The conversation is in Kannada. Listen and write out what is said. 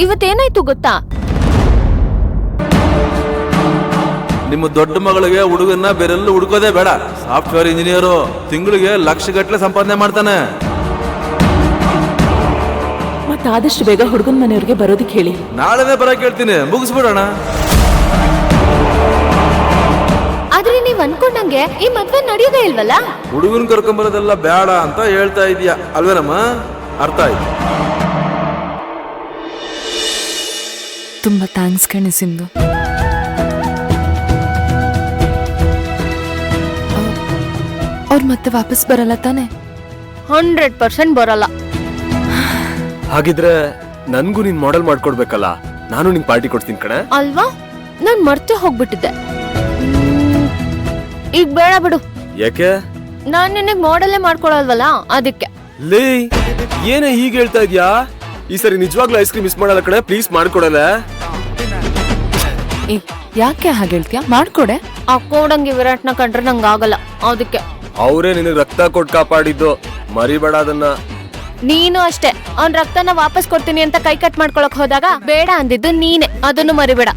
ಇವತ್ತೇನಾಯ್ತು ಗೊತ್ತಾ? ನಿಮ್ಮ ದೊಡ್ಡ ಮಗಳಿಗೆ ಹುಡುಗನ್ನ ಬೇರೆಲ್ಲ ಹುಡುಕೋದೇ ಬೇಡ. ಸಾಫ್ಟ್ವೇರ್ ಇಂಜಿನಿಯರು, ತಿಂಗಳಿಗೆ ಲಕ್ಷಗಟ್ಟಲೆ ಸಂಪಾದನೆ ಮಾಡ್ತಾನೆ. ಆದಷ್ಟು ಬೇಗ ಹುಡುಗನ ಮನೆಯವ್ರಿಗೆ ಬರೋದಕ್ಕೆ ಹೇಳಿ. ನಾಳೆನೇ ಬರಕ್ ಹೇಳ್ತೀನಿ, ಮುಗಿಸ್ಬಿಡೋಣ. ಆದ್ರೆ ನೀವ್ ಅನ್ಕೊಂಡಂಗೆ ಈ ಮದ್ವೆ ನಡೆಯೋದೇ ಇಲ್ವಲ್ಲ? ಹುಡುಗನ್ ಕರ್ಕೊಂಬರೋದೆಲ್ಲ ಬೇಡ ಅಂತ ಹೇಳ್ತಾ ಇದೀಯ ಅಲ್ವೇನಮ್ಮ? ಅರ್ಥ ಆಯ್ತು. ತುಂಬಾ ಥ್ಯಾಂಕ್ಸ್ ಕಣೆ ಸಿಂಧು. ಅವ್ರು ಮತ್ತೆ ವಾಪಸ್ ಬರಲ್ಲ ತಾನೆ? 100% ಬರಲ್ಲ. ಹಾಗಿದ್ರೆ ನನ್ಗೂ ನೀನ್ ಮಾಡೆಲ್ ಮಾಡ್ಕೊಡ್ಬೇಕಲ್ಲ, ನಾನು ನಿಂಗೆ ಪಾರ್ಟಿ ಕೊಡ್ತೀನಿ ಕಣೆ. ಅಲ್ವಾ? ನಾನ್ ಮರ್ತೆ ಹೋಗ್ಬಿಟ್ಟಿದ್ದೆ. ಈಗ ಬೇಡ ಬಿಡು. ಯಾಕೆ? ನಾನ್ ನಿನಗ್ ಮಾಡೆಲ್ಲೇ ಮಾಡ್ಕೊಳಲ್ವಲ್ಲ, ಅದಕ್ಕೆ. ಲೇ, ಏನೇ ಹೀಗೆ ಹೇಳ್ತಾ ಇದ್ಯಾ? ಈ ಸರಿ ನಿಜವಾಗ್ಲೂ ಐಸ್ ಕ್ರೀಮ್ ಮಿಸ್ ಮಾಡಲ್ಲ ಕಣೆ, ಪ್ಲೀಸ್ ಮಾಡ್ಕೊಡಲ್ಲ. ಯಾಕೆ ಹಾಗೆ ಹೇಳ್ತೀಯಾ? ಮಾಡ್ಕೊಡೆ. ಆ ಕೋಡಂಗಿ ವಿರಾಟ್ನ ಕಂಡ್ರೆ ನಂಗೆ ಆಗಲ್ಲ, ಅದಕ್ಕೆ. ಅವರೇ ನಿನಗ್ ರಕ್ತ ಕೊಟ್ಟು ಕಾಪಾಡಿದ್ದು, ಮರಿಬೇಡ ಅದನ್ನ. ನೀನು ಅಷ್ಟೇ. ಅವ್ನ್ ರಕ್ತನ ವಾಪಸ್ ಕೊಡ್ತೀನಿ ಅಂತ ಕೈ ಕಟ್ ಮಾಡ್ಕೊಳಕ್ ಹೋದಾಗ ಬೇಡ ಅಂದಿದ್ದು ನೀನೆ, ಅದನ್ನು ಮರಿಬೇಡ.